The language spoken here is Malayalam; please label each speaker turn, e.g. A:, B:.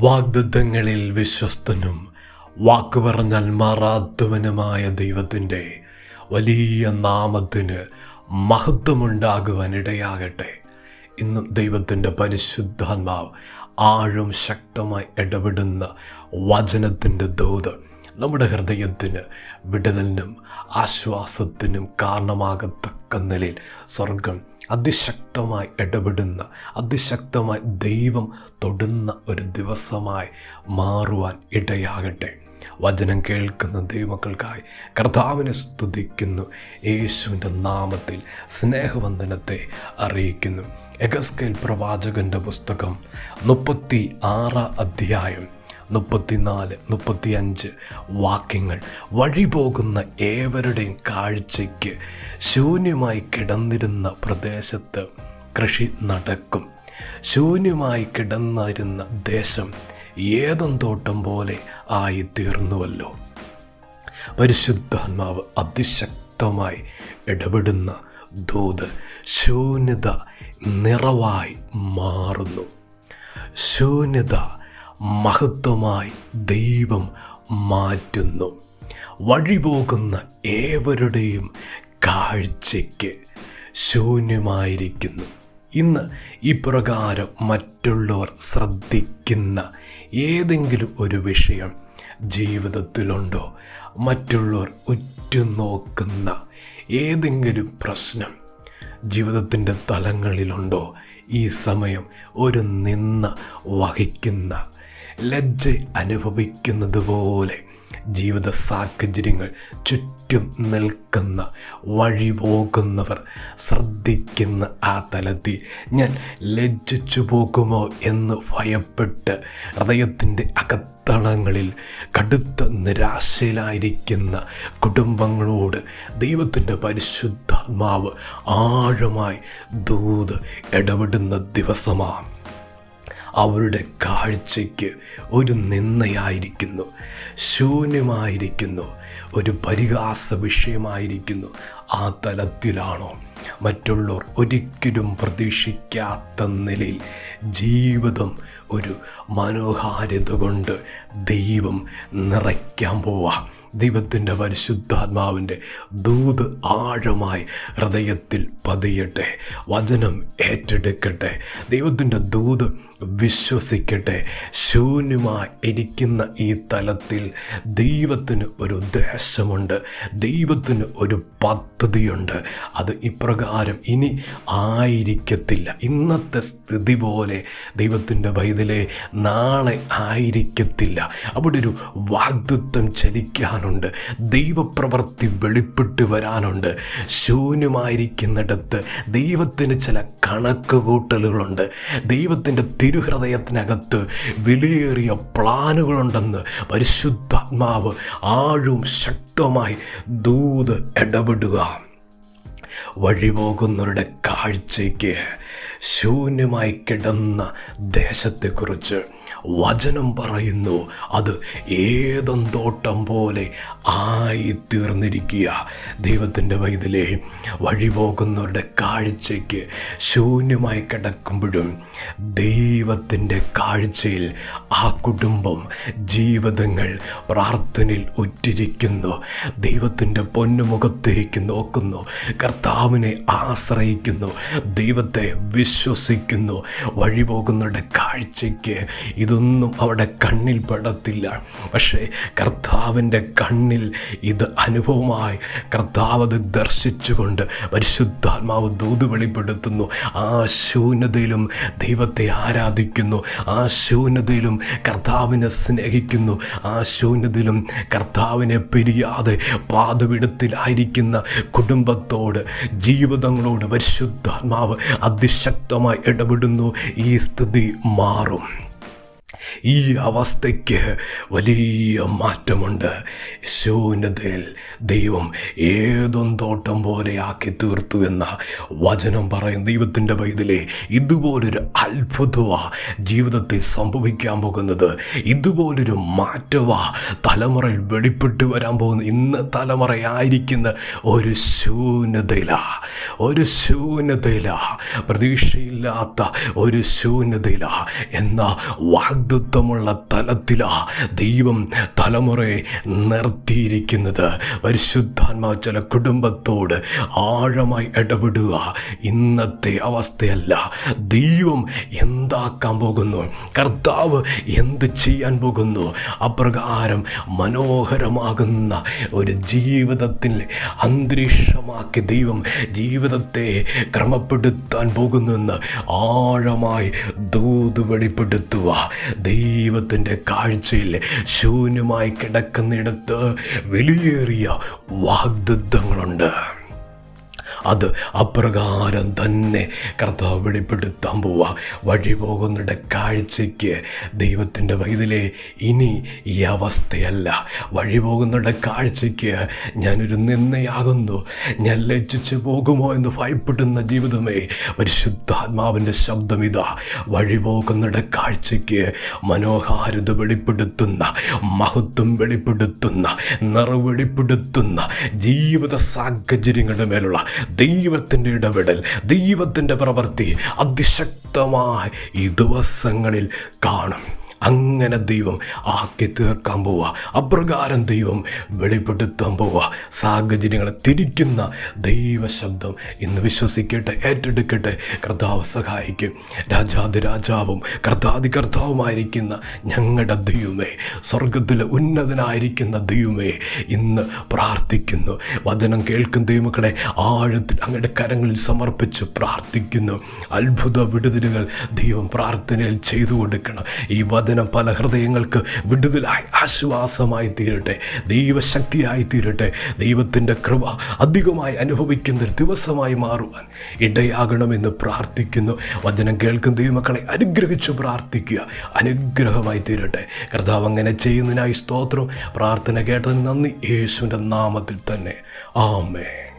A: വാഗ്ദത്തങ്ങളിൽ വിശ്വസ്തനും വാക്ക് പറഞ്ഞാൽ മാറാത്തവനുമായ ദൈവത്തിൻ്റെ വലിയ നാമത്തിന് മഹത്വമുണ്ടാകുവാൻ ഇടയാകട്ടെ. ഇന്നും ദൈവത്തിൻ്റെ പരിശുദ്ധാത്മാവ് ആഴം ശക്തമായി ഇടപെടുന്ന വചനത്തിൻ്റെ ദൂത് നമ്മുടെ ഹൃദയത്തിന് വിടുതലിനും ആശ്വാസത്തിനും കാരണമാകത്തക്ക നിലയിൽ സ്വർഗം അതിശക്തമായി ഇടപെടുന്ന, അതിശക്തമായി ദൈവം തൊടുന്ന ഒരു ദിവസമായി മാറുവാൻ ഇടയാകട്ടെ. വചനം കേൾക്കുന്ന ദൈവമക്കൾക്കായി കർത്താവിനെ സ്തുതിക്കുന്നു. യേശുവിൻ്റെ നാമത്തിൽ സ്നേഹവന്ദനത്തെ അറിയിക്കുന്നു. എഗസ്കേൽ പ്രവാചകൻ്റെ പുസ്തകം 36 അധ്യായം 34-35 വാക്യങ്ങൾ. വഴിപോകുന്ന ഏവരുടെയും കാഴ്ചയ്ക്ക് ശൂന്യമായി കിടന്നിരുന്ന പ്രദേശത്ത് കൃഷി നടക്കും. ശൂന്യമായി കിടന്നിരുന്ന ദേശം ഏദൻ തോട്ടം പോലെ ആയിത്തീർന്നുവല്ലോ. പരിശുദ്ധാത്മാവ് അതിശക്തമായി ഇടപെടുന്ന ദൂത് ശൂന്യത നിറവായി മാറുന്നു. ശൂന്യത മഹത്വമായി ദൈവം മാറ്റുന്നു. വഴിപോകുന്ന ഏവരുടെയും കാഴ്ചയ്ക്ക് ശൂന്യമായിരിക്കുന്നു. ഇന്ന് ഇപ്രകാരം മറ്റുള്ളവർ ശ്രദ്ധിക്കുന്ന ഏതെങ്കിലും ഒരു വിഷയം ജീവിതത്തിലുണ്ടോ? മറ്റുള്ളവർ ഉറ്റുനോക്കുന്ന ഏതെങ്കിലും പ്രശ്നം ജീവിതത്തിൻ്റെ തലങ്ങളിലുണ്ടോ? ഈ സമയം ഒരു നിന്ന വഹിക്കുന്ന, ലജ്ജ അനുഭവിക്കുന്നത് പോലെ ജീവിത സാഹചര്യങ്ങൾ ചുറ്റും നിൽക്കുന്ന, വഴി പോകുന്നവർ ശ്രദ്ധിക്കുന്ന ആ തലത്തിൽ ഞാൻ ലജ്ജിച്ചു പോകുമോ എന്ന് ഭയപ്പെട്ട് ഹൃദയത്തിൻ്റെ അകത്തളങ്ങളിൽ കടുത്ത നിരാശയിലായിരിക്കുന്ന കുടുംബങ്ങളോട് ദൈവത്തിൻ്റെ പരിശുദ്ധാത്മാവ് ആഴമായി ദൂത് ഇടപെടുന്ന ദിവസമാണ്. അവരുടെ കാഴ്ചയ്ക്ക് ഒരു നിന്ദയായിരിക്കുന്നു, ശൂന്യമായിരിക്കുന്നു, ഒരു പരിഹാസ വിഷയമായിരിക്കുന്നു. ആ തലത്തിലാണോ മറ്റുള്ളവർ ഒരിക്കലും പ്രതീക്ഷിക്കാത്ത നിലയിൽ ജീവിതം ഒരു മനോഹാരിത കൊണ്ട് ദൈവം നിറയ്ക്കാൻ പോവാം. ദൈവത്തിൻ്റെ പരിശുദ്ധാത്മാവിൻ്റെ ദൂത് ആഴമായി ഹൃദയത്തിൽ പതിയട്ടെ. വചനം ഏറ്റെടുക്കട്ടെ. ദൈവത്തിൻ്റെ ദൂത് വിശ്വസിക്കട്ടെ. ശൂന്യമായി ഇരിക്കുന്ന ഈ തലത്തിൽ ദൈവത്തിന് ഒരു ഉദ്ദേശമുണ്ട്, ദൈവത്തിന് ഒരു പദ്ധതിയുണ്ട്. അത് ഇപ്രകാരം ഇനി ആയിരിക്കത്തില്ല. ഇന്നത്തെ സ്ഥിതി പോലെ ദൈവത്തിൻ്റെ പൈതലേ നാളെ ആയിരിക്കത്തില്ല. അവിടെ ഒരു വാഗ്ദത്തം ചലിക്കാനുണ്ട്, ദൈവപ്രവൃത്തി വെളിപ്പെട്ട് വരാനുണ്ട്. ശൂന്യമായിരിക്കുന്നിടത്ത് ദൈവത്തിന് ചില കണക്കുകൂട്ടലുകളുണ്ട്. ദൈവത്തിൻ്റെ തിരുഹൃദയത്തിനകത്ത് വിലയേറിയ പ്ലാനുകളുണ്ടെന്ന് പരിശുദ്ധാത്മാവ് ആഴവും ശക്തമായി ദൂത് ഇടപെടുക. വഴിപോകുന്നവരുടെ കാഴ്ചയ്ക്ക് ശൂന്യമായി കിടന്ന ദേശത്തെക്കുറിച്ച് വചനം പറയുന്നു. അത് ഏദൻ തോട്ടം പോലെ ആയിത്തീർന്നിരിക്കുക. ദൈവത്തിൻ്റെ പൈതലേ, വഴിപോകുന്നവരുടെ കാഴ്ചയ്ക്ക് ശൂന്യമായി കിടക്കുമ്പോഴും ദൈവത്തിൻ്റെ കാഴ്ചയിൽ ആ കുടുംബം, ജീവിതങ്ങൾ പ്രാർത്ഥനയിൽ ഉറ്റിരിക്കുന്നു. ദൈവത്തിൻ്റെ പൊന്നുമുഖത്തേക്ക് നോക്കുന്നു, കർത്താവിനെ ആശ്രയിക്കുന്നു, ദൈവത്തെ വിശ്വസിക്കുന്നു. വഴിപോകുന്നവരുടെ കാഴ്ചയ്ക്ക് ഇതൊന്നും അവിടെ കണ്ണിൽ പെടത്തില്ല. പക്ഷേ കർത്താവിൻ്റെ കണ്ണിൽ ഇത് അനുഭവമായി കർത്താവ് അത് ദർശിച്ചുകൊണ്ട് പരിശുദ്ധാത്മാവ് ദൂത് വെളിപ്പെടുത്തുന്നു. ആ ശൂന്യതയിലും ദൈവത്തെ ആരാധിക്കുന്നു, ആ ശൂന്യതയിലും കർത്താവിനെ സ്നേഹിക്കുന്നു, ആ ശൂന്യതയിലും കർത്താവിനെ പിരിയാതെ പാതപിടത്തിലായിരിക്കുന്ന കുടുംബത്തോട്, ജീവിതങ്ങളോട് പരിശുദ്ധാത്മാവ് അതിശക്തമായി ഇടപെടുന്നു. ഈ സ്ഥിതി മാറും. ഈ അവസ്ഥയ്ക്ക് വലിയ മാറ്റമുണ്ട്. ശൂന്യതയിൽ ദൈവം ഏദൻ തോട്ടം പോലെ ആക്കി തീർത്തു എന്ന വചനം പറയും. ദൈവത്തിൻ്റെ പൈതലേ, ഇതുപോലൊരു അത്ഭുതമാ ജീവിതത്തിൽ സംഭവിക്കാൻ പോകുന്നത്. ഇതുപോലൊരു മാറ്റമാ തലമുറയിൽ വെളിപ്പെട്ട് വരാൻ പോകുന്നത്. ഇന്ന് തലമുറയായിരിക്കുന്ന ഒരു ശൂന്യതയിലാ, പ്രതീക്ഷയില്ലാത്ത ഒരു ശൂന്യതയിലാ. എന്ന വാഗ്ദത്തം വാഗ്ദത്തമുള്ള തലത്തിലാ ദൈവം തലമുറയെ നിർത്തിയിരിക്കുന്നത്. പരിശുദ്ധാത്മാവ് ചില കുടുംബത്തോട് ആഴമായി ഇടപെടുക. ഇന്നത്തെ അവസ്ഥയല്ല, ദൈവം എന്താക്കാൻ പോകുന്നു, കർത്താവ് എന്ത് ചെയ്യാൻ പോകുന്നു, അപ്രകാരം മനോഹരമാകുന്ന ഒരു ജീവിതത്തിൽ അന്തരീക്ഷമാക്കി ദൈവം ജീവിതത്തെ ക്രമപ്പെടുത്താൻ പോകുന്നുവെന്ന് ആഴമായി ദൂത് വെളിപ്പെടുത്തുക. ദൈവത്തിൻ്റെ കാഴ്ചയിൽ ശൂന്യമായി കിടക്കുന്നിടത്ത് വിലയേറിയ വാഗ്ദത്തങ്ങളുണ്ട്. അത് അപ്രകാരം തന്നെ കർത്താവ് വെളിപ്പെടുത്താൻ പോവുക. വഴി പോകുന്നുടെ കാഴ്ചയ്ക്ക് ദൈവത്തിൻ്റെ വൈതലേ ഇനി ഈ അവസ്ഥയല്ല. വഴി പോകുന്നുടെ കാഴ്ചയ്ക്ക് ഞാനൊരു നിന്നയാകുന്നു, ഞാൻ ലജ്ജിച്ച് പോകുമോ എന്ന് ഭയപ്പെടുന്ന ജീവിതമേ, പരിശുദ്ധാത്മാവിൻ്റെ ശബ്ദം ഇതാ. വഴി പോകുന്നുടെ കാഴ്ചയ്ക്ക് മനോഹാരിത വെളിപ്പെടുത്തുന്ന, മഹത്വം വെളിപ്പെടുത്തുന്ന, നിറവ് വെളിപ്പെടുത്തുന്ന ജീവിത സാഹചര്യങ്ങളുടെ മേലുള്ള ദൈവത്തിൻ്റെ ഇടപെടൽ, ദൈവത്തിൻ്റെ പ്രവൃത്തി അതിശക്തമായി ഈ ദിവസങ്ങളിൽ കാണും. അങ്ങനെ ദൈവം ആക്കി തീർക്കാൻ പോവുക. അപ്രകാരം ദൈവം വെളിപ്പെടുത്താൻ പോവുക. സാഹചര്യങ്ങളെ തിരിക്കുന്ന ദൈവശബ്ദം ഇന്ന് വിശ്വസിക്കട്ടെ, ഏറ്റെടുക്കട്ടെ. കർത്താവ് സഹായിക്കും. രാജാതിരാജാവും കർത്താതികർത്താവുമായിരിക്കുന്ന ഞങ്ങളുടെ ദൈവമേ, സ്വർഗത്തിലെ ഉന്നതനായിരിക്കുന്ന ദൈവമേ, ഇന്ന് പ്രാർത്ഥിക്കുന്നു. വചനം കേൾക്കുന്ന ദൈവമക്കളെ ആഴത്തിൽ അങ്ങയുടെ കരങ്ങളിൽ സമർപ്പിച്ച് പ്രാർത്ഥിക്കുന്നു. അത്ഭുത വിടുതലുകൾ ദൈവം പ്രാർത്ഥനയിൽ ചെയ്തു കൊടുക്കണം. ഈ വചനം പല ഹൃദയങ്ങൾക്ക് വിടുതലായി ആശ്വാസമായി തീരട്ടെ, ദൈവശക്തിയായി തീരട്ടെ. ദൈവത്തിൻ്റെ കൃപ അധികമായി അനുഭവിക്കുന്ന ഒരു ദിവസമായി മാറുവാൻ ഇടയാകണമെന്ന് പ്രാർത്ഥിക്കുന്നു. വചനം കേൾക്കുന്ന ദൈവമക്കളെ അനുഗ്രഹിച്ചു പ്രാർത്ഥിക്കുക, അനുഗ്രഹമായി തീരട്ടെ. കർത്താവ് അങ്ങനെ ചെയ്യുന്നതിനായി സ്തോത്രം. പ്രാർത്ഥന കേട്ടതിന് നന്ദി, യേശുവിൻ്റെ നാമത്തിൽ തന്നെ. ആമേൻ.